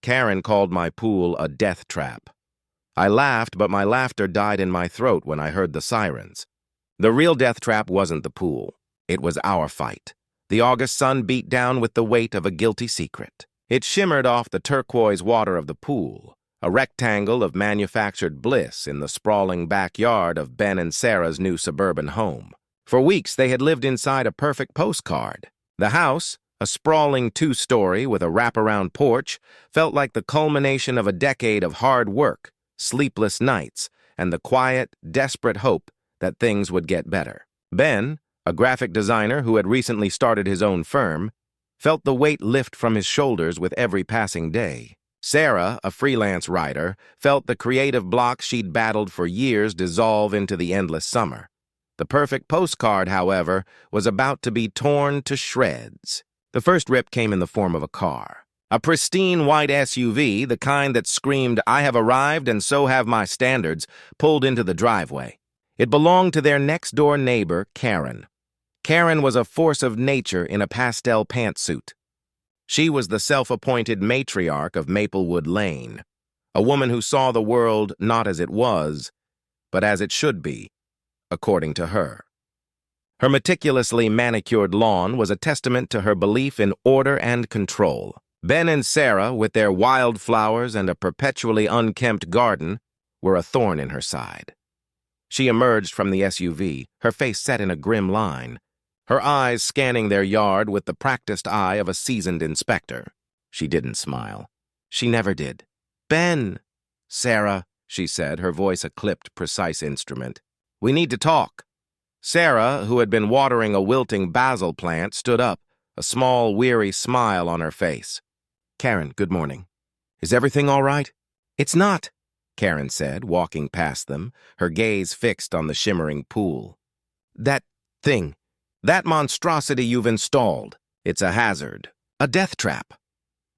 Karen called my pool a death trap. I laughed, but my laughter died in my throat when I heard the sirens. The real death trap wasn't the pool. It was our fight. The August sun beat down with the weight of a guilty secret. It shimmered off the turquoise water of the pool, a rectangle of manufactured bliss in the sprawling backyard of Ben and Sarah's new suburban home. For weeks, they had lived inside a perfect postcard. The house, a sprawling two-story with a wraparound porch, felt like the culmination of a decade of hard work, sleepless nights, and the quiet, desperate hope that things would get better. Ben, a graphic designer who had recently started his own firm, felt the weight lift from his shoulders with every passing day. Sarah, a freelance writer, felt the creative block she'd battled for years dissolve into the endless summer. The perfect postcard, however, was about to be torn to shreds. The first rip came in the form of a car. A pristine white SUV, the kind that screamed, "I have arrived and so have my standards," pulled into the driveway. It belonged to their next-door neighbor, Karen. Karen was a force of nature in a pastel pantsuit. She was the self-appointed matriarch of Maplewood Lane, a woman who saw the world not as it was, but as it should be, according to her. Her meticulously manicured lawn was a testament to her belief in order and control. Ben and Sarah, with their wildflowers and a perpetually unkempt garden, were a thorn in her side. She emerged from the SUV, her face set in a grim line, her eyes scanning their yard with the practiced eye of a seasoned inspector. She didn't smile. She never did. "Ben!" "Sarah," she said, her voice a clipped, precise instrument. "We need to talk." Sarah, who had been watering a wilting basil plant, stood up, a small, weary smile on her face. "Karen, good morning. Is everything all right?" "It's not," Karen said, walking past them, her gaze fixed on the shimmering pool. "That thing. That monstrosity you've installed. It's a hazard. A death trap."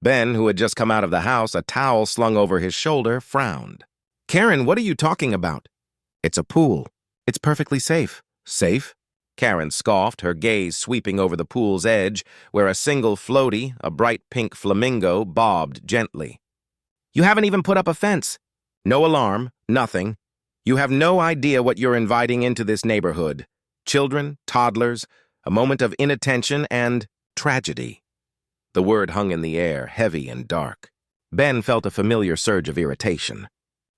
Ben, who had just come out of the house, a towel slung over his shoulder, frowned. "Karen, what are you talking about?" "It's a pool. It's perfectly safe." "Safe?" Karen scoffed, her gaze sweeping over the pool's edge, where a single floaty, a bright pink flamingo, bobbed gently. "You haven't even put up a fence. No alarm, nothing. You have no idea what you're inviting into this neighborhood. Children, toddlers, a moment of inattention, and tragedy." The word hung in the air, heavy and dark. Ben felt a familiar surge of irritation.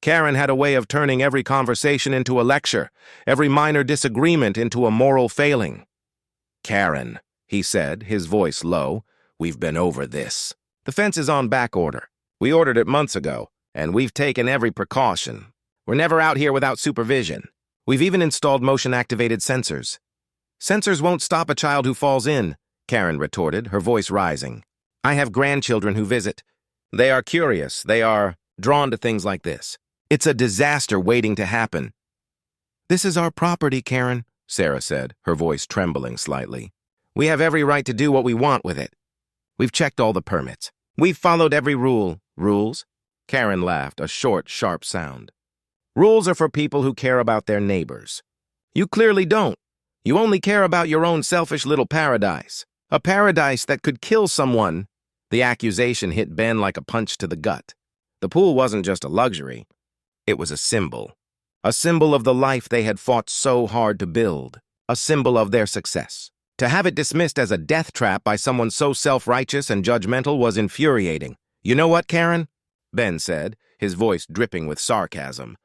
Karen had a way of turning every conversation into a lecture, every minor disagreement into a moral failing. "Karen," he said, his voice low, "we've been over this. The fence is on back order. We ordered it months ago, and we've taken every precaution. We're never out here without supervision. We've even installed motion-activated sensors." "Sensors won't stop a child who falls in," Karen retorted, her voice rising. "I have grandchildren who visit. They are curious. They are drawn to things like this. It's a disaster waiting to happen." "This is our property, Karen," Sarah said, her voice trembling slightly. "We have every right to do what we want with it. We've checked all the permits. We've followed every rule." "Rules?" Karen laughed, a short, sharp sound. "Rules are for people who care about their neighbors. You clearly don't. You only care about your own selfish little paradise. A paradise that could kill someone." The accusation hit Ben like a punch to the gut. The pool wasn't just a luxury. It was a symbol of the life they had fought so hard to build, a symbol of their success. To have it dismissed as a death trap by someone so self-righteous and judgmental was infuriating. "You know what, Karen?" Ben said, his voice dripping with sarcasm.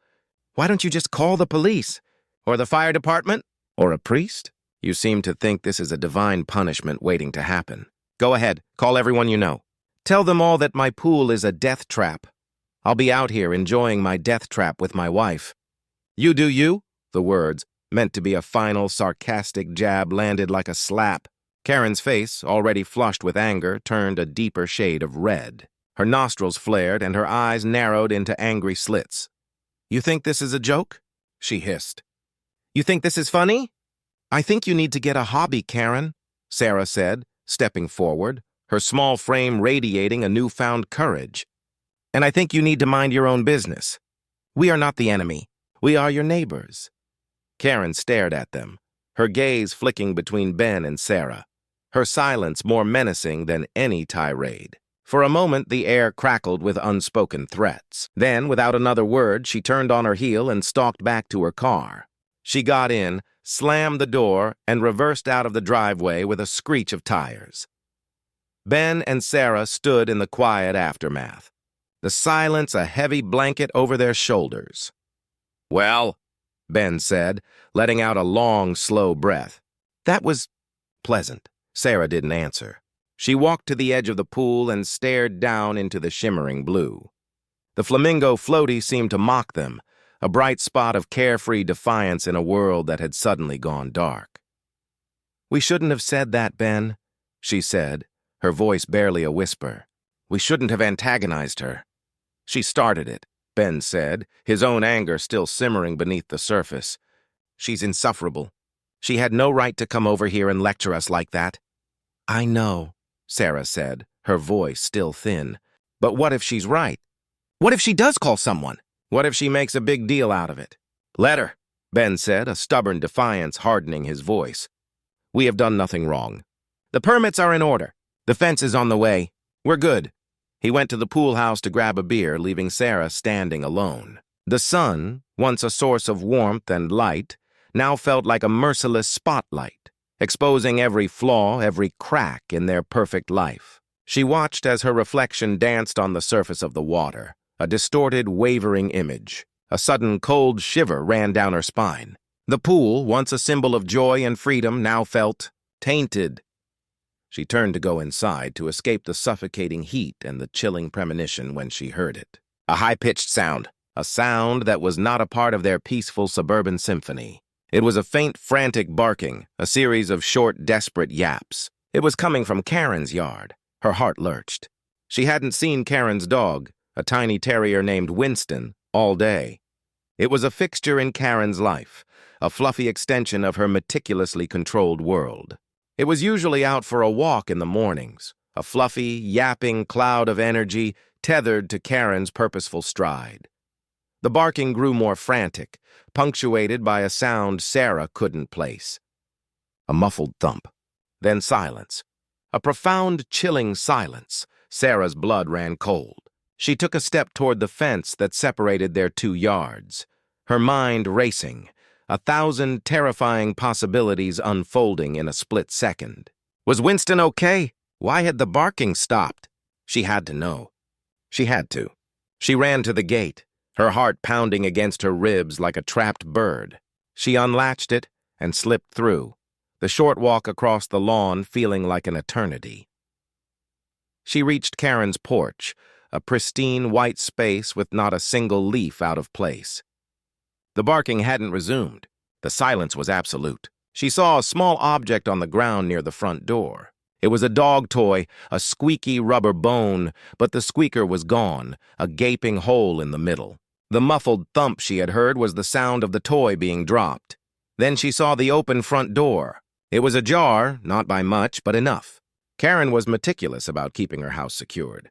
"Why don't you just call the police? Or the fire department? Or a priest? You seem to think this is a divine punishment waiting to happen. Go ahead, call everyone you know. Tell them all that my pool is a death trap. I'll be out here enjoying my death trap with my wife." "You do you?" The words, meant to be a final, sarcastic jab, landed like a slap. Karen's face, already flushed with anger, turned a deeper shade of red. Her nostrils flared and her eyes narrowed into angry slits. "You think this is a joke?" she hissed. "You think this is funny?" "I think you need to get a hobby, Karen," Sarah said, stepping forward, her small frame radiating a newfound courage. "And I think you need to mind your own business. We are not the enemy. We are your neighbors." Karen stared at them, her gaze flicking between Ben and Sarah, her silence more menacing than any tirade. For a moment, the air crackled with unspoken threats. Then, without another word, she turned on her heel and stalked back to her car. She got in, slammed the door, and reversed out of the driveway with a screech of tires. Ben and Sarah stood in the quiet aftermath, the silence a heavy blanket over their shoulders. "Well," Ben said, letting out a long, slow breath. "That was pleasant." Sarah didn't answer. She walked to the edge of the pool and stared down into the shimmering blue. The flamingo floaty seemed to mock them, a bright spot of carefree defiance in a world that had suddenly gone dark. "We shouldn't have said that, Ben," she said, her voice barely a whisper. "We shouldn't have antagonized her." "She started it," Ben said, his own anger still simmering beneath the surface. "She's insufferable. She had no right to come over here and lecture us like that." "I know," Sarah said, her voice still thin. "But what if she's right? What if she does call someone? What if she makes a big deal out of it?" "Let her," Ben said, a stubborn defiance hardening his voice. "We have done nothing wrong. The permits are in order. The fence is on the way. We're good." He went to the pool house to grab a beer, leaving Sarah standing alone. The sun, once a source of warmth and light, now felt like a merciless spotlight, exposing every flaw, every crack in their perfect life. She watched as her reflection danced on the surface of the water, a distorted, wavering image. A sudden cold shiver ran down her spine. The pool, once a symbol of joy and freedom, now felt tainted. She turned to go inside to escape the suffocating heat and the chilling premonition when she heard it. A high-pitched sound, a sound that was not a part of their peaceful suburban symphony. It was a faint, frantic barking, a series of short, desperate yaps. It was coming from Karen's yard. Her heart lurched. She hadn't seen Karen's dog, a tiny terrier named Winston, all day. It was a fixture in Karen's life, a fluffy extension of her meticulously controlled world. It was usually out for a walk in the mornings, a fluffy, yapping cloud of energy tethered to Karen's purposeful stride. The barking grew more frantic, punctuated by a sound Sarah couldn't place. A muffled thump, then silence. A profound, chilling silence. Sarah's blood ran cold. She took a step toward the fence that separated their 2 yards, her mind racing, 1,000 terrifying possibilities unfolding in a split second. Was Winston okay? Why had the barking stopped? She had to know. She had to. She ran to the gate, her heart pounding against her ribs like a trapped bird. She unlatched it and slipped through, the short walk across the lawn feeling like an eternity. She reached Karen's porch, a pristine white space with not a single leaf out of place. The barking hadn't resumed. The silence was absolute. She saw a small object on the ground near the front door. It was a dog toy, a squeaky rubber bone, but the squeaker was gone, a gaping hole in the middle. The muffled thump she had heard was the sound of the toy being dropped. Then she saw the open front door. It was ajar, not by much, but enough. Karen was meticulous about keeping her house secured.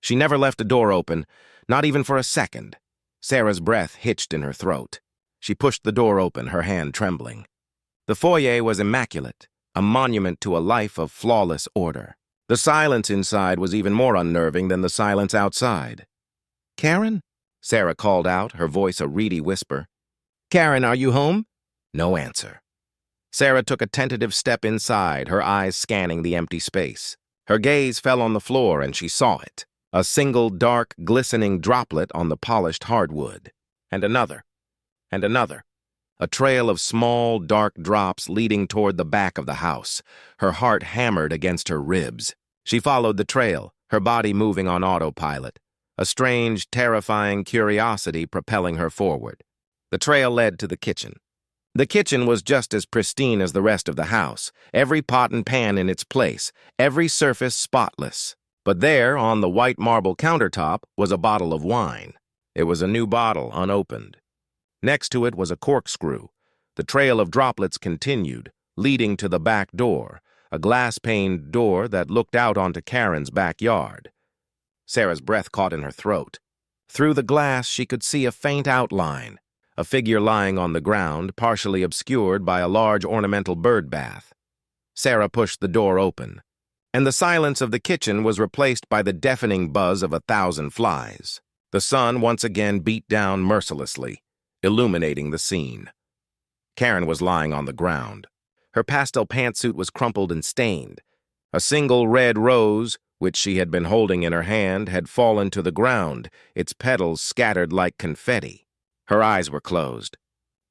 She never left a door open, not even for a second. Sarah's breath hitched in her throat. She pushed the door open, her hand trembling. The foyer was immaculate, a monument to a life of flawless order. The silence inside was even more unnerving than the silence outside. "Karen?" Sarah called out, her voice a reedy whisper. "Karen, are you home?" No answer. Sarah took a tentative step inside, her eyes scanning the empty space. Her gaze fell on the floor and she saw it. A single dark, glistening droplet on the polished hardwood. And another. And another. A trail of small, dark drops leading toward the back of the house. Her heart hammered against her ribs. She followed the trail, her body moving on autopilot, a strange, terrifying curiosity propelling her forward. The trail led to the kitchen. The kitchen was just as pristine as the rest of the house, every pot and pan in its place, every surface spotless. But there, on the white marble countertop, was a bottle of wine. It was a new bottle, unopened. Next to it was a corkscrew. The trail of droplets continued, leading to the back door, a glass-paned door that looked out onto Karen's backyard. Sarah's breath caught in her throat. Through the glass, she could see a faint outline, a figure lying on the ground, partially obscured by a large ornamental bird bath. Sarah pushed the door open. and the silence of the kitchen was replaced by the deafening buzz of 1,000 flies. The sun once again beat down mercilessly, illuminating the scene. Karen was lying on the ground. Her pastel pantsuit was crumpled and stained. A single red rose, which she had been holding in her hand, had fallen to the ground, its petals scattered like confetti. Her eyes were closed.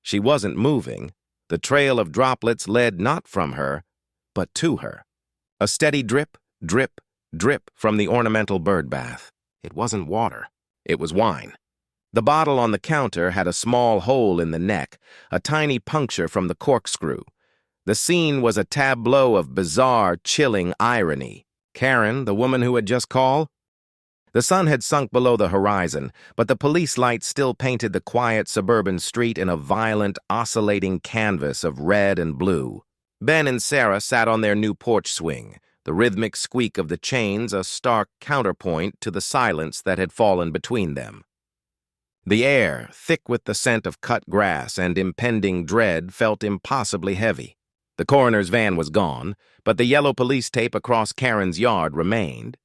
She wasn't moving. The trail of droplets led not from her, but to her. A steady drip, drip, drip from the ornamental bird bath. It wasn't water. It was wine. The bottle on the counter had a small hole in the neck, a tiny puncture from the corkscrew. The scene was a tableau of bizarre, chilling irony. Karen, the woman who had just called? The sun had sunk below the horizon, but the police lights still painted the quiet suburban street in a violent, oscillating canvas of red and blue. Ben and Sarah sat on their new porch swing, the rhythmic squeak of the chains a stark counterpoint to the silence that had fallen between them. The air, thick with the scent of cut grass and impending dread, felt impossibly heavy. The coroner's van was gone, but the yellow police tape across Karen's yard remained.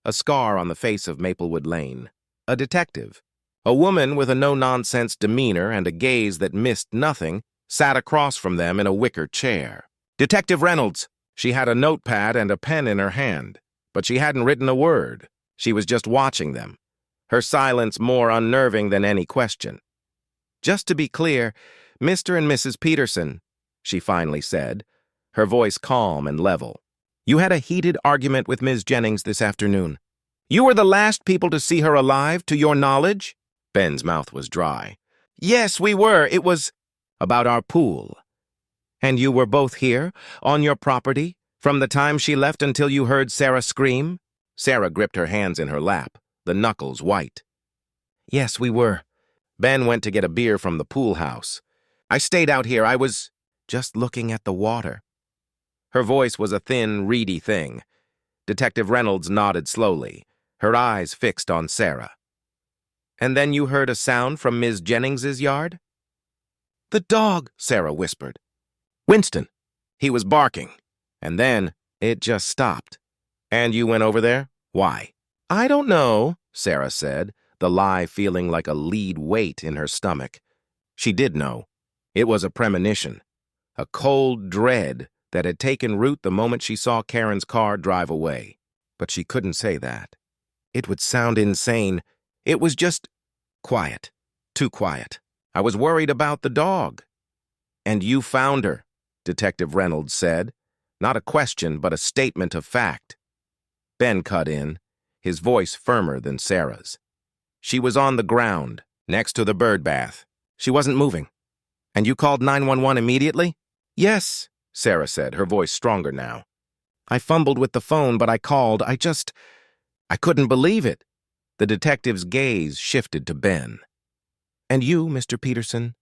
A scar on the face of Maplewood Lane. A detective. A woman with a no-nonsense demeanor and a gaze that missed nothing sat across from them in a wicker chair. Detective Reynolds. She had a notepad and a pen in her hand, but she hadn't written a word. She was just watching them, her silence more unnerving than any question. "Just to be clear, Mr. and Mrs. Peterson," she finally said, her voice calm and level. "You had a heated argument with Ms. Jennings this afternoon. You were the last people to see her alive, to your knowledge?" Ben's mouth was dry. "Yes, we were. It was about our pool. And you were both here, on your property, from the time she left until you heard Sarah scream?" Sarah gripped her hands in her lap, the knuckles white. "Yes, we were. Ben went to get a beer from the pool house. I stayed out here. I was just looking at the water." Her voice was a thin, reedy thing. Detective Reynolds nodded slowly, her eyes fixed on Sarah. "And then you heard a sound from Ms. Jennings's yard?" "The dog," Sarah whispered. "Winston. He was barking. And then it just stopped." "And you went over there? Why?" "I don't know," Sarah said, the lie feeling like a lead weight in her stomach. She did know. It was a premonition, a cold dread that had taken root the moment she saw Karen's car drive away. But she couldn't say that. It would sound insane. It was just quiet. Too quiet. "I was worried about the dog." "And you found her," Detective Reynolds said. Not a question, but a statement of fact. Ben cut in, his voice firmer than Sarah's. "She was on the ground, next to the bird bath. She wasn't moving. And you called 911 immediately?" "Yes," Sarah said, her voice stronger now. "I fumbled with the phone, but I called. I couldn't believe it." The detective's gaze shifted to Ben. "And you, Mr. Peterson?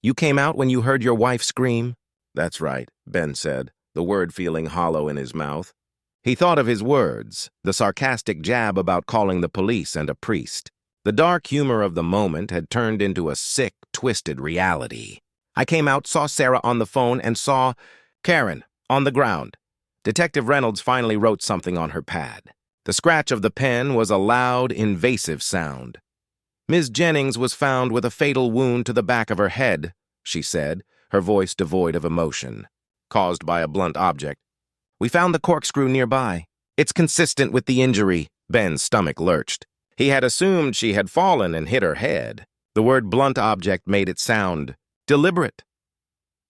You came out when you heard your wife scream?" "That's right," Ben said, the word feeling hollow in his mouth. He thought of his words, the sarcastic jab about calling the police and a priest. The dark humor of the moment had turned into a sick, twisted reality. "I came out, saw Sarah on the phone, and saw Karen on the ground." Detective Reynolds finally wrote something on her pad. The scratch of the pen was a loud, invasive sound. "Ms. Jennings was found with a fatal wound to the back of her head," she said, her voice devoid of emotion. "Caused by a blunt object. We found the corkscrew nearby. It's consistent with the injury." Ben's stomach lurched. He had assumed she had fallen and hit her head. The word blunt object made it sound deliberate.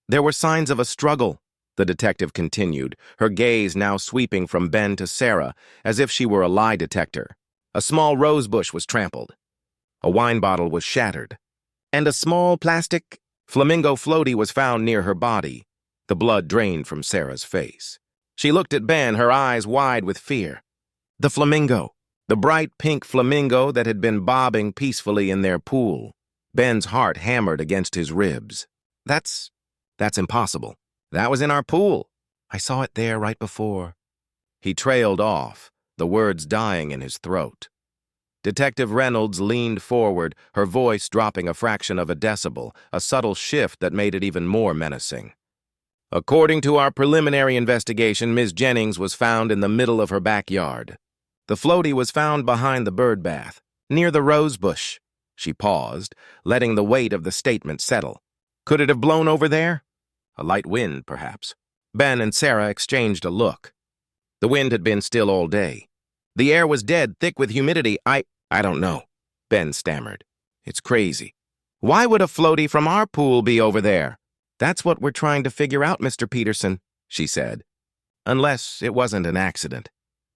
"There were signs of a struggle," the detective continued, her gaze now sweeping from Ben to Sarah, as if she were a lie detector. "A small rose bush was trampled. A wine bottle was shattered. And a small plastic flamingo floaty was found near her body." The blood drained from Sarah's face. She looked at Ben, her eyes wide with fear. The flamingo. The bright pink flamingo that had been bobbing peacefully in their pool. Ben's heart hammered against his ribs. That's impossible. That was in our pool. I saw it there right before." He trailed off, the words dying in his throat. Detective Reynolds leaned forward, her voice dropping a fraction of a decibel, a subtle shift that made it even more menacing. According to our preliminary investigation, Ms. Jennings was found in the middle of her backyard. The floaty was found behind the bird bath, near the rose bush. She paused, letting the weight of the statement settle. Could it have blown over there? A light wind, perhaps. Ben and Sarah exchanged a look. The wind had been still all day. The air was dead, thick with humidity. I don't know, Ben stammered. It's crazy. Why would a floaty from our pool be over there? That's what we're trying to figure out, Mr. Peterson, she said. Unless it wasn't an accident.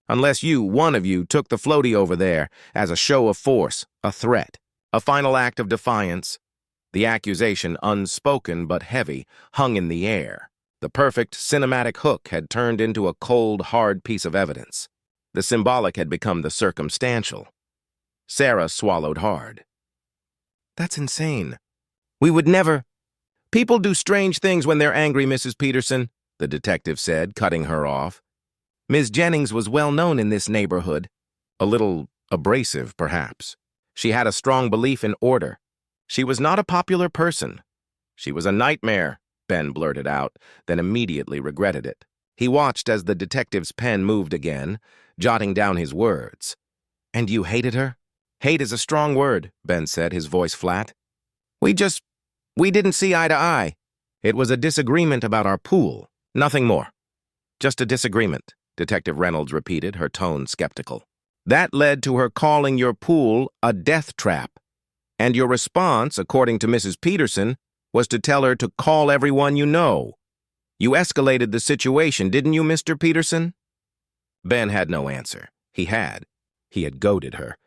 Unless one of you, took the floaty over there as a show of force, a threat, a final act of defiance. The accusation, unspoken but heavy, hung in the air. The perfect cinematic hook had turned into a cold, hard piece of evidence. The symbolic had become the circumstantial. Sarah swallowed hard. That's insane. We would never... People do strange things when they're angry, Mrs. Peterson, the detective said, cutting her off. Ms. Jennings was well known in this neighborhood. A little abrasive, perhaps. She had a strong belief in order. She was not a popular person. She was a nightmare, Ben blurted out, then immediately regretted it. He watched as the detective's pen moved again, jotting down his words. And you hated her? Hate is a strong word, Ben said, his voice flat. We didn't see eye to eye. It was a disagreement about our pool, nothing more. Just a disagreement, Detective Reynolds repeated, her tone skeptical. That led to her calling your pool a death trap. And your response, according to Mrs. Peterson, was to tell her to call everyone you know. You escalated the situation, didn't you, Mr. Peterson? Ben had no answer. He had goaded her.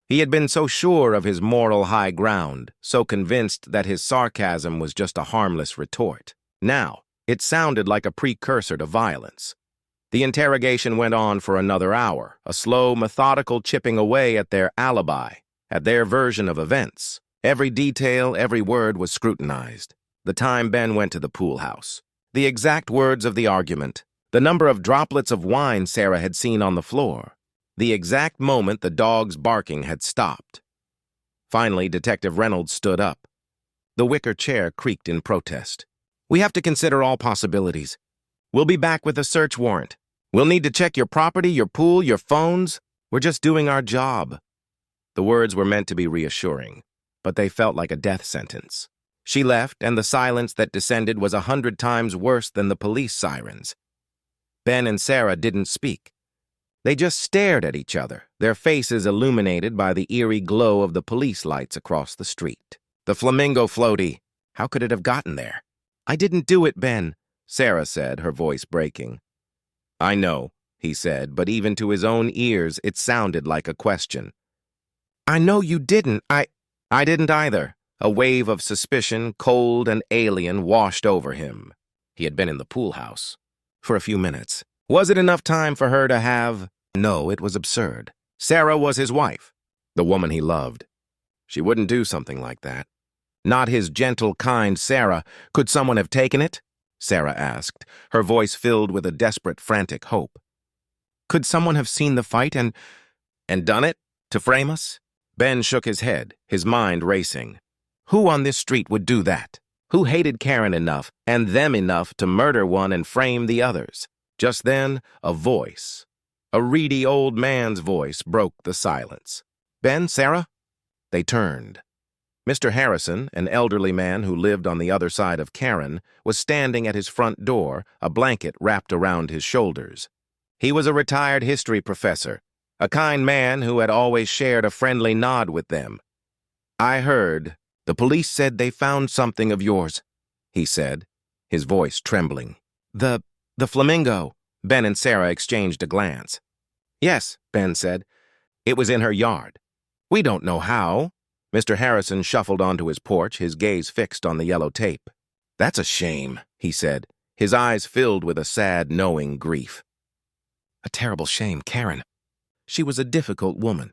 He had been so sure of his moral high ground, so convinced that his sarcasm was just a harmless retort. Now, it sounded like a precursor to violence. The interrogation went on for another hour, a slow, methodical chipping away at their alibi, at their version of events. Every detail, every word was scrutinized. The time Ben went to the pool house. The exact words of the argument. The number of droplets of wine Sarah had seen on the floor. The exact moment the dog's barking had stopped. Finally, Detective Reynolds stood up. The wicker chair creaked in protest. We have to consider all possibilities. We'll be back with a search warrant. We'll need to check your property, your pool, your phones. We're just doing our job. The words were meant to be reassuring, but they felt like a death sentence. She left, and the silence that descended was 100 times worse than the police sirens. Ben and Sarah didn't speak. They just stared at each other, their faces illuminated by the eerie glow of the police lights across the street. The flamingo floaty. How could it have gotten there? I didn't do it, Ben, Sarah said, her voice breaking. I know, he said, but even to his own ears it sounded like a question. I know you didn't. I didn't either. A wave of suspicion, cold and alien, washed over him. He had been in the pool house. For a few minutes. Was it enough time for her to have... No, it was absurd. Sarah was his wife, the woman he loved. She wouldn't do something like that. Not his gentle, kind Sarah. Could someone have taken it? Sarah asked, her voice filled with a desperate, frantic hope. Could someone have seen the fight and done it? To frame us? Ben shook his head, his mind racing. Who on this street would do that? Who hated Karen enough, and them enough, to murder one and frame the others? Just then, a voice, a reedy old man's voice, broke the silence. Ben, Sarah? They turned. Mr. Harrison, an elderly man who lived on the other side of Karen, was standing at his front door, a blanket wrapped around his shoulders. He was a retired history professor, a kind man who had always shared a friendly nod with them. I heard, the police said they found something of yours, he said, his voice trembling. The flamingo. Ben and Sarah exchanged a glance. Yes, Ben said. It was in her yard. We don't know how. Mr. Harrison shuffled onto his porch, his gaze fixed on the yellow tape. That's a shame, he said, his eyes filled with a sad, knowing grief. A terrible shame, Karen. She was a difficult woman.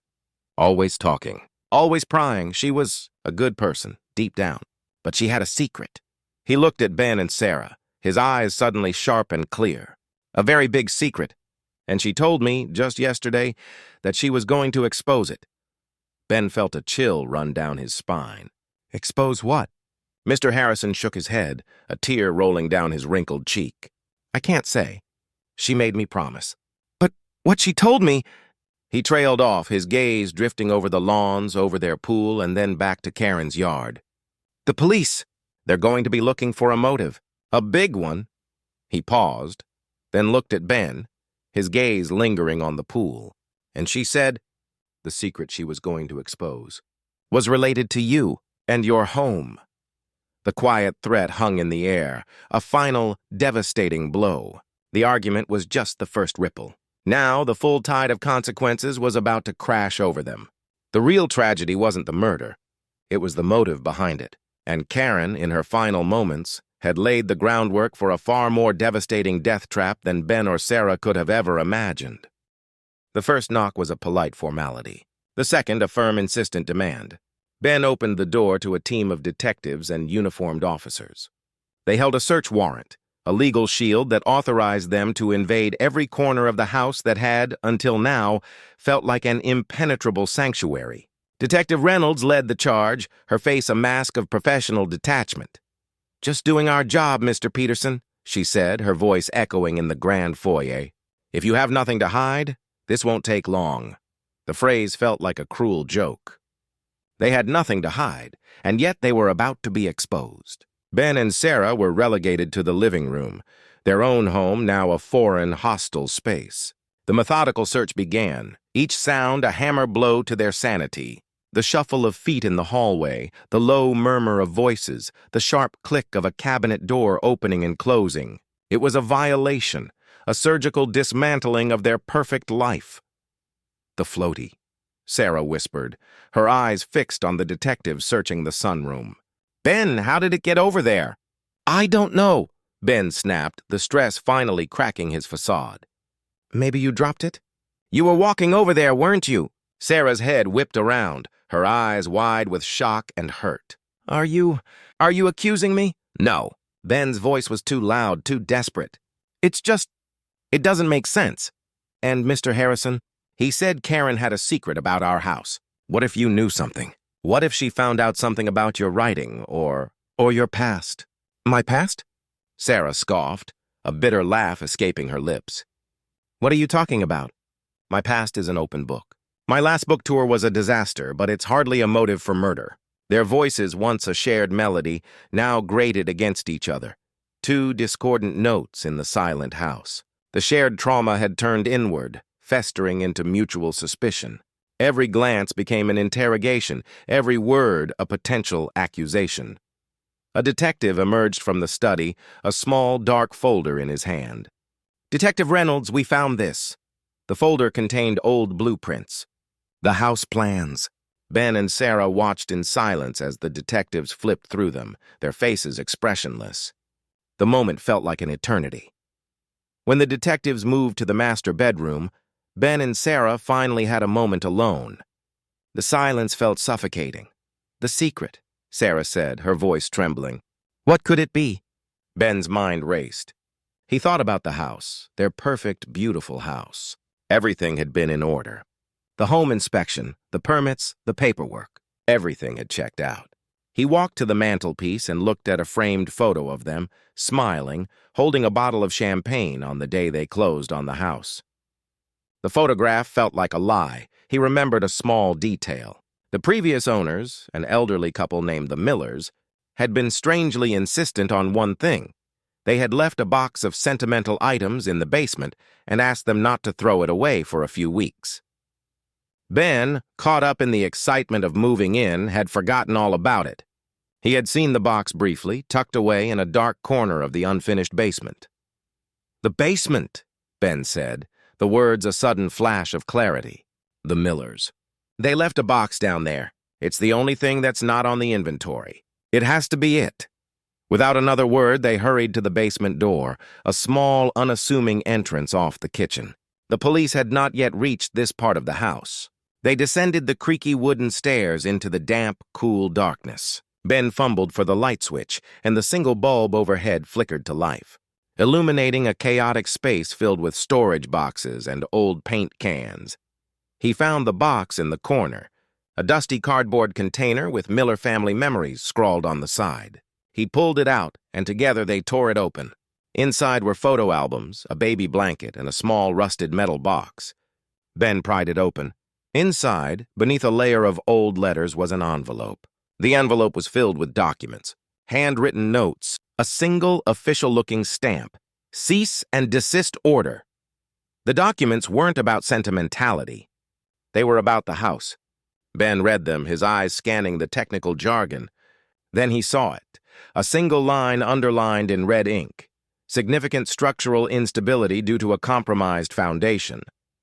Always talking, always prying. She was a good person, deep down. But she had a secret. He looked at Ben and Sarah, his eyes suddenly sharp and clear. A very big secret. And she told me, just yesterday, that she was going to expose it. Ben felt a chill run down his spine. Expose what? Mr. Harrison shook his head, a tear rolling down his wrinkled cheek. I can't say. She made me promise. But what she told me... He trailed off, his gaze drifting over the lawns, over their pool, and then back to Karen's yard. The police. They're going to be looking for a motive. A big one. He paused, then looked at Ben, his gaze lingering on the pool, and she said, the secret she was going to expose, was related to you and your home. The quiet threat hung in the air, a final, devastating blow. The argument was just the first ripple. Now, the full tide of consequences was about to crash over them. The real tragedy wasn't the murder. It was the motive behind it. And Karen, in her final moments, had laid the groundwork for a far more devastating death trap than Ben or Sarah could have ever imagined. The first knock was a polite formality. The second, a firm, insistent demand. Ben opened the door to a team of detectives and uniformed officers. They held a search warrant, a legal shield that authorized them to invade every corner of the house that had, until now, felt like an impenetrable sanctuary. Detective Reynolds led the charge, her face a mask of professional detachment. Just doing our job, Mr. Peterson, she said, her voice echoing in the grand foyer. If you have nothing to hide, this won't take long. The phrase felt like a cruel joke. They had nothing to hide, and yet they were about to be exposed. Ben and Sarah were relegated to the living room, their own home now a foreign, hostile space. The methodical search began, each sound a hammer blow to their sanity. The shuffle of feet in the hallway, the low murmur of voices, the sharp click of a cabinet door opening and closing. It was a violation, a surgical dismantling of their perfect life. The floaty, Sarah whispered, her eyes fixed on the detective searching the sunroom. Ben, how did it get over there? I don't know, Ben snapped, the stress finally cracking his facade. Maybe you dropped it? You were walking over there, weren't you? Sarah's head whipped around, her eyes wide with shock and hurt. Are you accusing me? No. Ben's voice was too loud, too desperate. It doesn't make sense. And Mr. Harrison, he said Karen had a secret about our house. What if you knew something? What if she found out something about your writing or your past? My past? Sarah scoffed, a bitter laugh escaping her lips. What are you talking about? My past is an open book. My last book tour was a disaster, but it's hardly a motive for murder. Their voices, once a shared melody, now grated against each other. Two discordant notes in the silent house. The shared trauma had turned inward, festering into mutual suspicion. Every glance became an interrogation, every word a potential accusation. A detective emerged from the study, a small, dark folder in his hand. Detective Reynolds, we found this. The folder contained old blueprints. The house plans. Ben and Sarah watched in silence as the detectives flipped through them, their faces expressionless. The moment felt like an eternity. When the detectives moved to the master bedroom, Ben and Sarah finally had a moment alone. The silence felt suffocating. The secret, Sarah said, her voice trembling. What could it be? Ben's mind raced. He thought about the house, their perfect, beautiful house. Everything had been in order. The home inspection, the permits, the paperwork, everything had checked out. He walked to the mantelpiece and looked at a framed photo of them, smiling, holding a bottle of champagne on the day they closed on the house. The photograph felt like a lie. He remembered a small detail. The previous owners, an elderly couple named the Millers, had been strangely insistent on one thing. They had left a box of sentimental items in the basement and asked them not to throw it away for a few weeks. Ben, caught up in the excitement of moving in, had forgotten all about it. He had seen the box briefly, tucked away in a dark corner of the unfinished basement. The basement, Ben said, the words a sudden flash of clarity. The Millers. They left a box down there. It's the only thing that's not on the inventory. It has to be it. Without another word, they hurried to the basement door, a small, unassuming entrance off the kitchen. The police had not yet reached this part of the house. They descended the creaky wooden stairs into the damp, cool darkness. Ben fumbled for the light switch, and the single bulb overhead flickered to life, illuminating a chaotic space filled with storage boxes and old paint cans. He found the box in the corner, a dusty cardboard container with Miller family memories scrawled on the side. He pulled it out, and together they tore it open. Inside were photo albums, a baby blanket, and a small rusted metal box. Ben pried it open. Inside, beneath a layer of old letters, was an envelope. The envelope was filled with documents, handwritten notes, a single official-looking stamp, cease and desist order. The documents weren't about sentimentality. They were about the house. Ben read them, his eyes scanning the technical jargon. Then he saw it, a single line underlined in red ink. Significant structural instability due to a compromised foundation.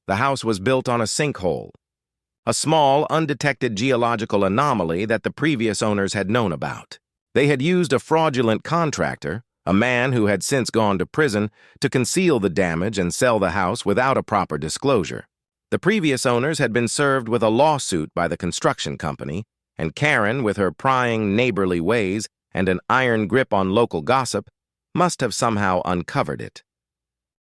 The house was built on a sinkhole, a small, undetected geological anomaly that the previous owners had known about. They had used a fraudulent contractor, a man who had since gone to prison, to conceal the damage and sell the house without a proper disclosure. The previous owners had been served with a lawsuit by the construction company, and Karen, with her prying, neighborly ways and an iron grip on local gossip, must have somehow uncovered it.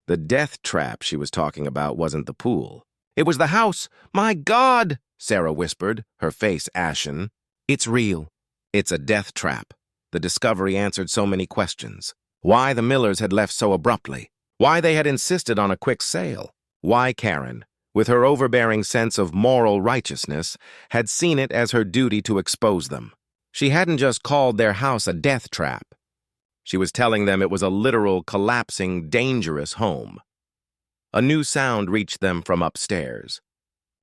The death trap she was talking about wasn't the pool. It was the house. My God, Sarah whispered, her face ashen. It's real. It's a death trap. The discovery answered so many questions. Why the Millers had left so abruptly. Why they had insisted on a quick sale. Why Karen, with her overbearing sense of moral righteousness, had seen it as her duty to expose them. She hadn't just called their house a death trap. She was telling them it was a literal, collapsing, dangerous home. A new sound reached them from upstairs.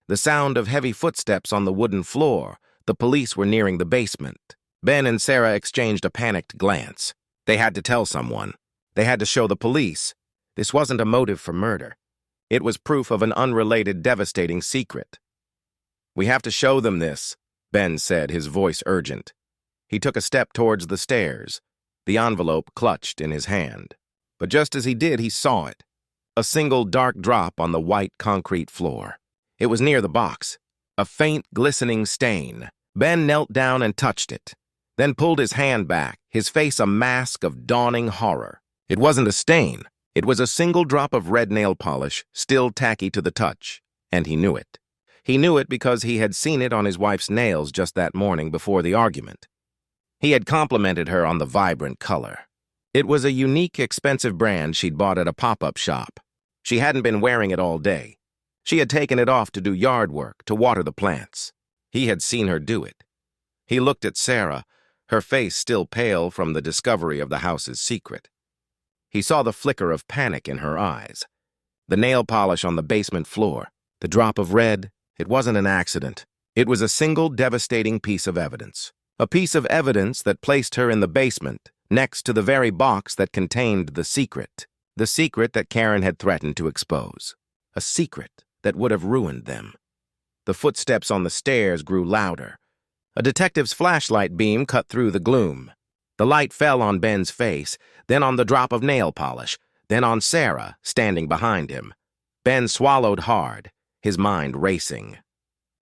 The sound of heavy footsteps on the wooden floor. The police were nearing the basement. Ben and Sarah exchanged a panicked glance. They had to tell someone. They had to show the police. This wasn't a motive for murder. It was proof of an unrelated, devastating secret. We have to show them this, Ben said, his voice urgent. He took a step towards the stairs, the envelope clutched in his hand. But just as he did, he saw it. A single dark drop on the white concrete floor. It was near the box. A faint, glistening stain. Ben knelt down and touched it, then pulled his hand back, his face a mask of dawning horror. It wasn't a stain. It was a single drop of red nail polish, still tacky to the touch, and he knew it. He knew it because he had seen it on his wife's nails just that morning before the argument. He had complimented her on the vibrant color. It was a unique, expensive brand she'd bought at a pop-up shop. She hadn't been wearing it all day. She had taken it off to do yard work, to water the plants. He had seen her do it. He looked at Sarah, her face still pale from the discovery of the house's secret. He saw the flicker of panic in her eyes. The nail polish on the basement floor, the drop of red, it wasn't an accident. It was a single devastating piece of evidence. A piece of evidence that placed her in the basement, next to the very box that contained the secret that Karen had threatened to expose. A secret that would have ruined them. The footsteps on the stairs grew louder. A detective's flashlight beam cut through the gloom. The light fell on Ben's face, then on the drop of nail polish, then on Sarah, standing behind him. Ben swallowed hard, his mind racing.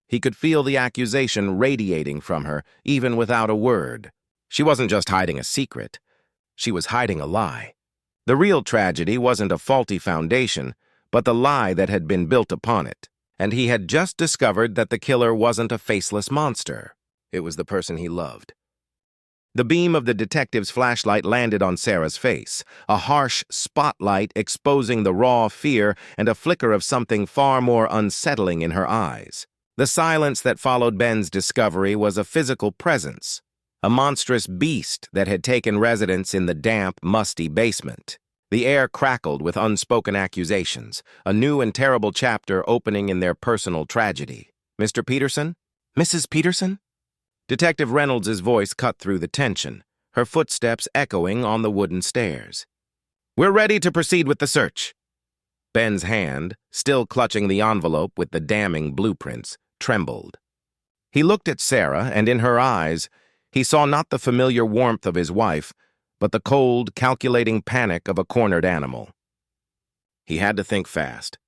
He could feel the accusation radiating from her, even without a word. She wasn't just hiding a secret. She was hiding a lie. The real tragedy wasn't a faulty foundation, but the lie that had been built upon it. And he had just discovered that the killer wasn't a faceless monster. It was the person he loved. The beam of the detective's flashlight landed on Sarah's face, a harsh spotlight exposing the raw fear and a flicker of something far more unsettling in her eyes. The silence that followed Ben's discovery was a physical presence, a monstrous beast that had taken residence in the damp, musty basement. The air crackled with unspoken accusations, a new and terrible chapter opening in their personal tragedy. Mr. Peterson? Mrs. Peterson? Detective Reynolds' voice cut through the tension, her footsteps echoing on the wooden stairs. We're ready to proceed with the search. Ben's hand, still clutching the envelope with the damning blueprints, trembled. He looked at Sarah, and in her eyes, he saw not the familiar warmth of his wife, but the cold, calculating panic of a cornered animal. He had to think fast.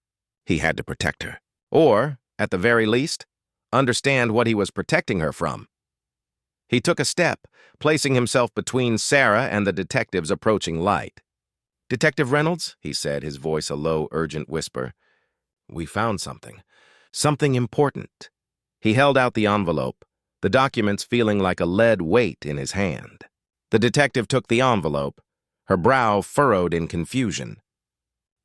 He had to protect her. Or, at the very least, understand what he was protecting her from. He took a step, placing himself between Sarah and the detective's approaching light. "Detective Reynolds," he said, his voice a low, urgent whisper, "we found something. Something important." He held out the envelope, the documents feeling like a lead weight in his hand. The detective took the envelope, her brow furrowed in confusion.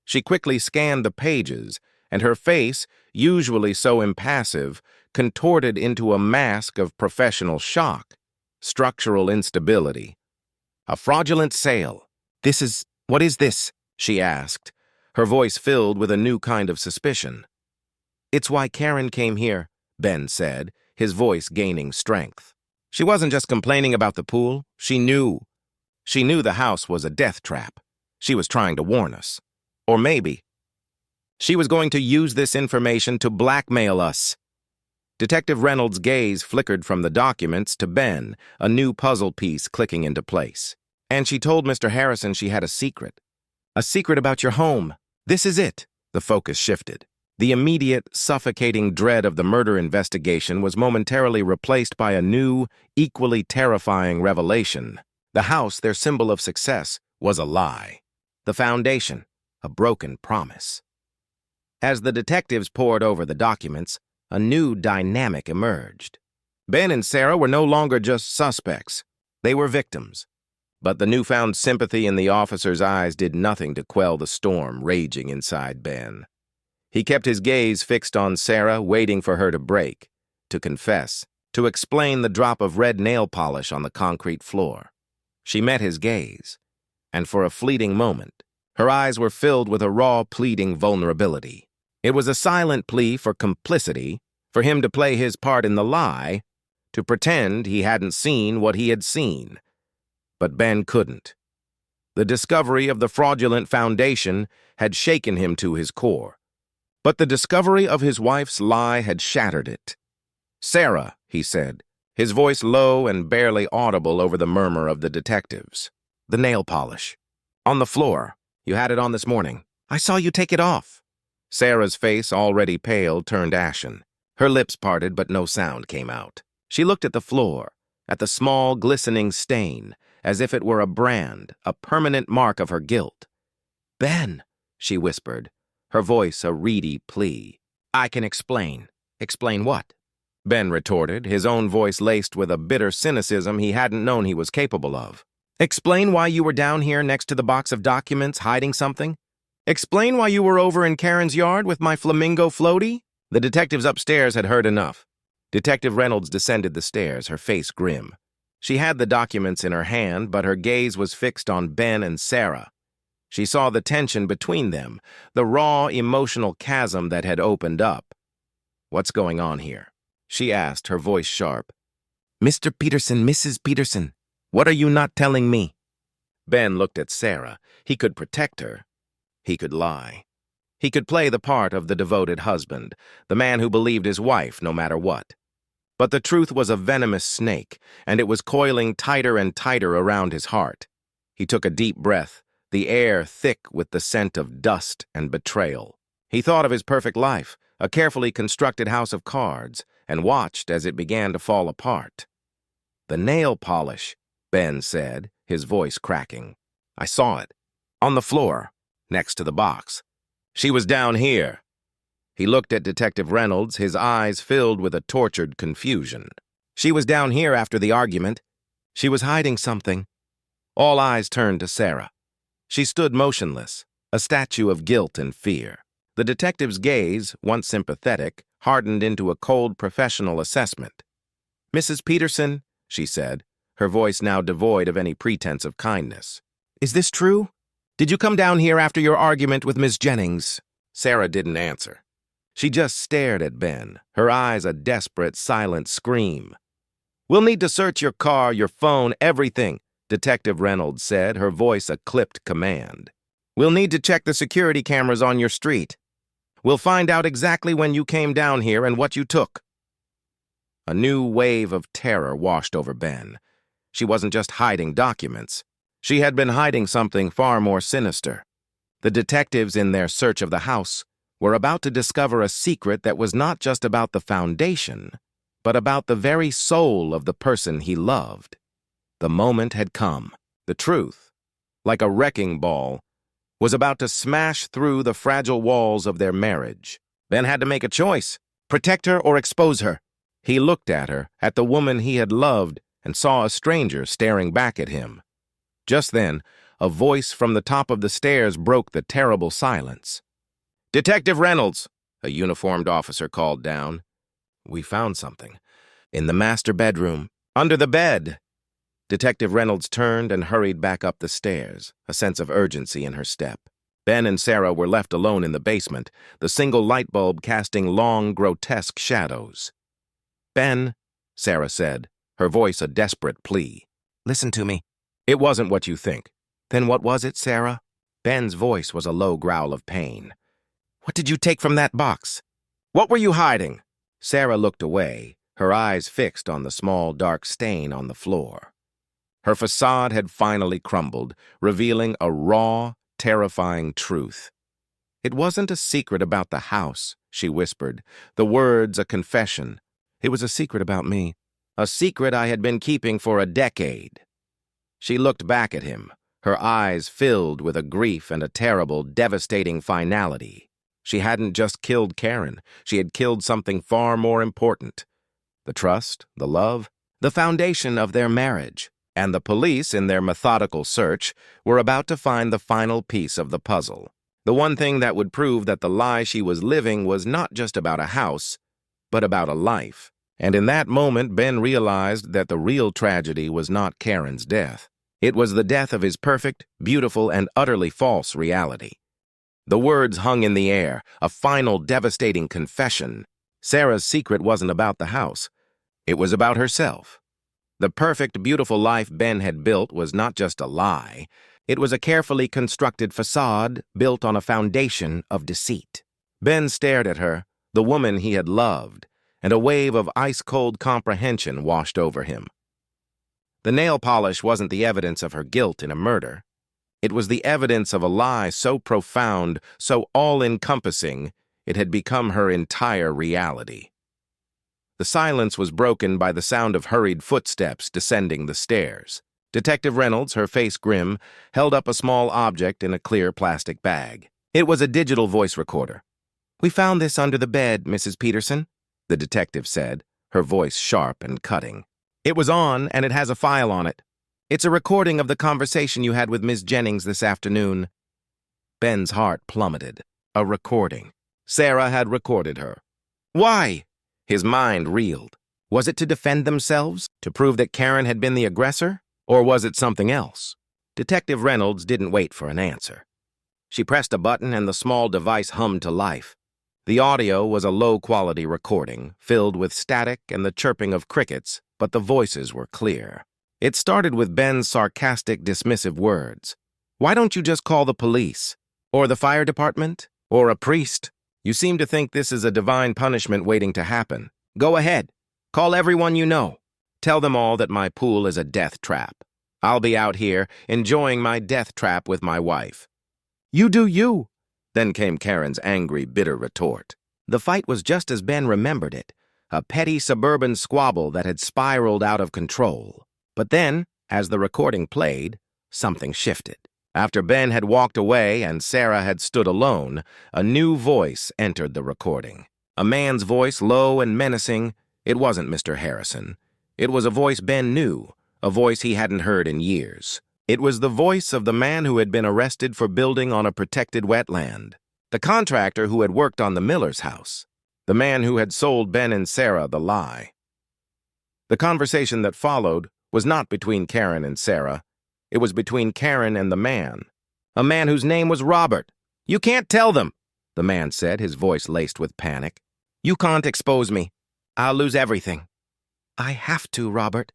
She quickly scanned the pages, and her face, usually so impassive, contorted into a mask of professional shock, structural instability. A fraudulent sale. What is this? She asked, her voice filled with a new kind of suspicion. It's why Karen came here, Ben said, his voice gaining strength. She wasn't just complaining about the pool. She knew. She knew the house was a death trap. She was trying to warn us. Or maybe she was going to use this information to blackmail us. Detective Reynolds' gaze flickered from the documents to Ben, a new puzzle piece clicking into place. And she told Mr. Harrison she had a secret. A secret about your home. This is it. The focus shifted. The immediate, suffocating dread of the murder investigation was momentarily replaced by a new, equally terrifying revelation. The house, their symbol of success, was a lie. The foundation, a broken promise. As the detectives pored over the documents, a new dynamic emerged. Ben and Sarah were no longer just suspects. They were victims. But the newfound sympathy in the officer's eyes did nothing to quell the storm raging inside Ben. He kept his gaze fixed on Sarah, waiting for her to break, to confess, to explain the drop of red nail polish on the concrete floor. She met his gaze, and for a fleeting moment, her eyes were filled with a raw, pleading vulnerability. It was a silent plea for complicity, for him to play his part in the lie, to pretend he hadn't seen what he had seen. But Ben couldn't. The discovery of the fraudulent foundation had shaken him to his core. But the discovery of his wife's lie had shattered it. "Sarah," he said, his voice low and barely audible over the murmur of the detectives. "The nail polish. On the floor. You had it on this morning. I saw you take it off." Sarah's face, already pale, turned ashen. Her lips parted, but no sound came out. She looked at the floor, at the small, glistening stain, as if it were a brand, a permanent mark of her guilt. "Ben," she whispered, her voice a reedy plea. "I can explain." "Explain what?" Ben retorted, his own voice laced with a bitter cynicism he hadn't known he was capable of. "Explain why you were down here next to the box of documents, hiding something? Explain why you were over in Karen's yard with my flamingo floaty?" The detectives upstairs had heard enough. Detective Reynolds descended the stairs, her face grim. She had the documents in her hand, but her gaze was fixed on Ben and Sarah. She saw the tension between them, the raw emotional chasm that had opened up. "What's going on here?" she asked, her voice sharp. "Mr. Peterson, Mrs. Peterson, what are you not telling me?" Ben looked at Sarah. He could protect her. He could lie. He could play the part of the devoted husband, the man who believed his wife no matter what. But the truth was a venomous snake, and it was coiling tighter and tighter around his heart. He took a deep breath, the air thick with the scent of dust and betrayal. He thought of his perfect life, a carefully constructed house of cards, and watched as it began to fall apart. "The nail polish," Ben said, his voice cracking. "I saw it. On the floor, next to the box. She was down here." He looked at Detective Reynolds, his eyes filled with a tortured confusion. "She was down here after the argument. She was hiding something." All eyes turned to Sarah. She stood motionless, a statue of guilt and fear. The detective's gaze, once sympathetic, hardened into a cold professional assessment. "Mrs. Peterson," she said, her voice now devoid of any pretense of kindness. "Is this true? Did you come down here after your argument with Miss Jennings?" Sarah didn't answer. She just stared at Ben, her eyes a desperate, silent scream. "We'll need to search your car, your phone, everything," Detective Reynolds said, her voice a clipped command. "We'll need to check the security cameras on your street. We'll find out exactly when you came down here and what you took." A new wave of terror washed over Ben. She wasn't just hiding documents. She had been hiding something far more sinister. The detectives, in their search of the house, were about to discover a secret that was not just about the foundation, but about the very soul of the person he loved. The moment had come. The truth, like a wrecking ball, was about to smash through the fragile walls of their marriage. Ben had to make a choice: protect her or expose her. He looked at her, at the woman he had loved, and saw a stranger staring back at him. Just then, a voice from the top of the stairs broke the terrible silence. "Detective Reynolds," a uniformed officer called down. "We found something. In the master bedroom. Under the bed." Detective Reynolds turned and hurried back up the stairs, a sense of urgency in her step. Ben and Sarah were left alone in the basement, the single light bulb casting long, grotesque shadows. "Ben," Sarah said, her voice a desperate plea. "Listen to me." "It wasn't what you think." "Then what was it, Sarah?" Ben's voice was a low growl of pain. "What did you take from that box?" "What were you hiding?" Sarah looked away, her eyes fixed on the small, dark stain on the floor. Her facade had finally crumbled, revealing a raw, terrifying truth. "It wasn't a secret about the house," she whispered, the words a confession. "It was a secret about me, a secret I had been keeping for a decade." She looked back at him, her eyes filled with a grief and a terrible, devastating finality. She hadn't just killed Karen, she had killed something far more important. The trust, the love, the foundation of their marriage. And the police, in their methodical search, were about to find the final piece of the puzzle. The one thing that would prove that the lie she was living was not just about a house, but about a life. And in that moment, Ben realized that the real tragedy was not Karen's death. It was the death of his perfect, beautiful, and utterly false reality. The words hung in the air, a final, devastating confession. Sarah's secret wasn't about the house. It was about herself. The perfect, beautiful life Ben had built was not just a lie. It was a carefully constructed facade built on a foundation of deceit. Ben stared at her, the woman he had loved, and a wave of ice-cold comprehension washed over him. The nail polish wasn't the evidence of her guilt in a murder. It was the evidence of a lie so profound, so all-encompassing, it had become her entire reality. The silence was broken by the sound of hurried footsteps descending the stairs. Detective Reynolds, her face grim, held up a small object in a clear plastic bag. It was a digital voice recorder. "We found this under the bed, Mrs. Peterson," the detective said, her voice sharp and cutting. "It was on, and it has a file on it. It's a recording of the conversation you had with Ms. Jennings this afternoon." Ben's heart plummeted. A recording. Sarah had recorded her. Why? His mind reeled. Was it to defend themselves? To prove that Karen had been the aggressor? Or was it something else? Detective Reynolds didn't wait for an answer. She pressed a button and the small device hummed to life. The audio was a low-quality recording, filled with static and the chirping of crickets, but the voices were clear. It started with Ben's sarcastic, dismissive words. "Why don't you just call the police? Or the fire department? Or a priest? You seem to think this is a divine punishment waiting to happen. Go ahead. Call everyone you know. Tell them all that my pool is a death trap. I'll be out here enjoying my death trap with my wife." "You do you." Then came Karen's angry, bitter retort. The fight was just as Ben remembered it, a petty suburban squabble that had spiraled out of control. But then, as the recording played, something shifted. After Ben had walked away and Sarah had stood alone, a new voice entered the recording. A man's voice, low and menacing. It wasn't Mr. Harrison. It was a voice Ben knew, a voice he hadn't heard in years. It was the voice of the man who had been arrested for building on a protected wetland, the contractor who had worked on the Miller's house, the man who had sold Ben and Sarah the lie. The conversation that followed was not between Karen and Sarah. It was between Karen and the man, a man whose name was Robert. "You can't tell them," the man said, his voice laced with panic. "You can't expose me. I'll lose everything." "I have to, Robert,"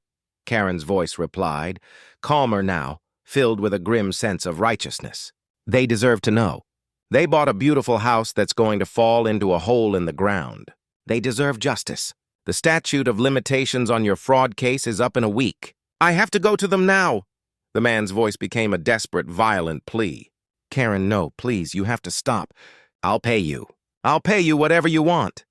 Karen's voice replied, calmer now, filled with a grim sense of righteousness. "They deserve to know. They bought a beautiful house that's going to fall into a hole in the ground. They deserve justice. The statute of limitations on your fraud case is up in a week. I have to go to them now." The man's voice became a desperate, violent plea. "Karen, no, please, you have to stop. I'll pay you. I'll pay you whatever you want."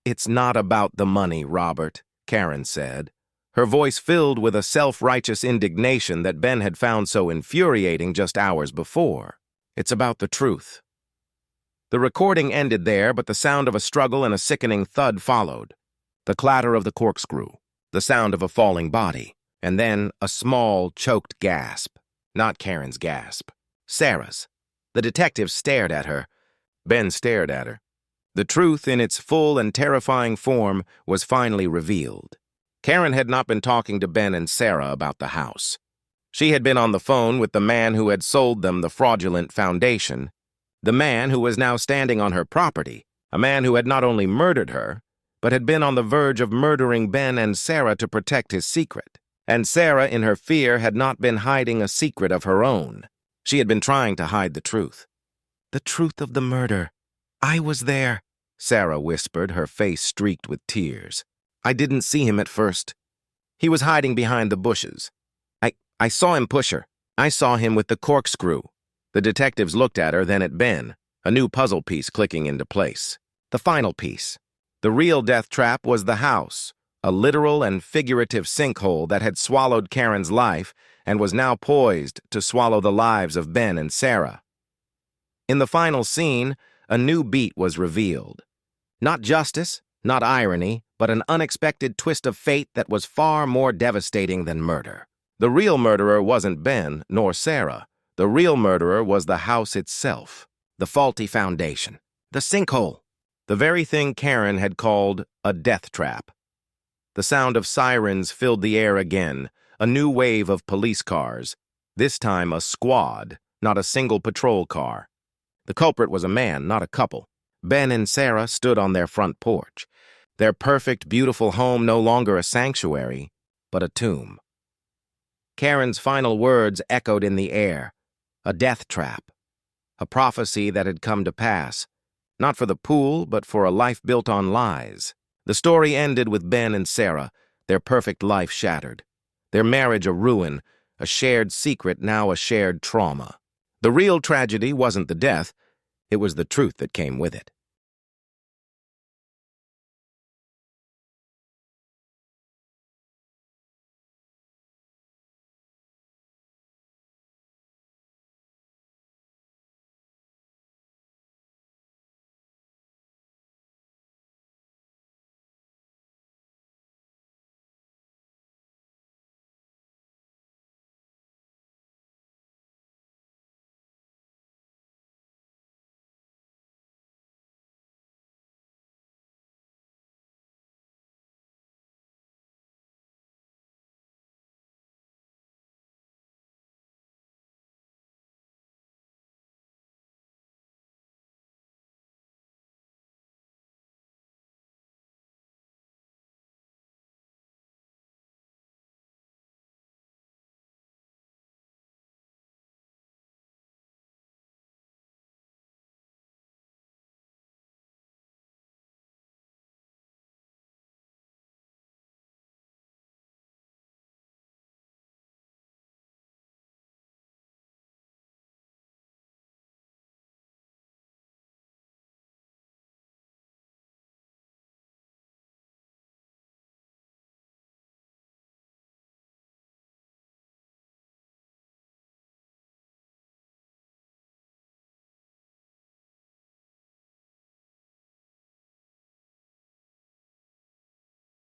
"It's not about the money, Robert," Karen said, her voice filled with a self-righteous indignation that Ben had found so infuriating just hours before. "It's about the truth." The recording ended there, but the sound of a struggle and a sickening thud followed. The clatter of the corkscrew, the sound of a falling body, and then a small, choked gasp. Not Karen's gasp. Sarah's. The detective stared at her. Ben stared at her. The truth in its full and terrifying form was finally revealed. Karen had not been talking to Ben and Sarah about the house. She had been on the phone with the man who had sold them the fraudulent foundation, the man who was now standing on her property, a man who had not only murdered her, but had been on the verge of murdering Ben and Sarah to protect his secret. And Sarah, in her fear, had not been hiding a secret of her own. She had been trying to hide the truth. The truth of the murder. I was there, Sarah whispered, her face streaked with tears. I didn't see him at first. He was hiding behind the bushes. I saw him push her. I saw him with the corkscrew. The detectives looked at her, then at Ben, a new puzzle piece clicking into place. The final piece. The real death trap was the house, a literal and figurative sinkhole that had swallowed Karen's life and was now poised to swallow the lives of Ben and Sarah. In the final scene, a new beat was revealed. Not justice, not irony, but an unexpected twist of fate that was far more devastating than murder. The real murderer wasn't Ben nor Sarah. The real murderer was the house itself, the faulty foundation, the sinkhole, the very thing Karen had called a death trap. The sound of sirens filled the air again, a new wave of police cars, this time a squad, not a single patrol car. The culprit was a man, not a couple. Ben and Sarah stood on their front porch, their perfect, beautiful home no longer a sanctuary, but a tomb. Karen's final words echoed in the air, a death trap, a prophecy that had come to pass, not for the pool, but for a life built on lies. The story ended with Ben and Sarah, their perfect life shattered, their marriage a ruin, a shared secret, now a shared trauma. The real tragedy wasn't the death, it was the truth that came with it.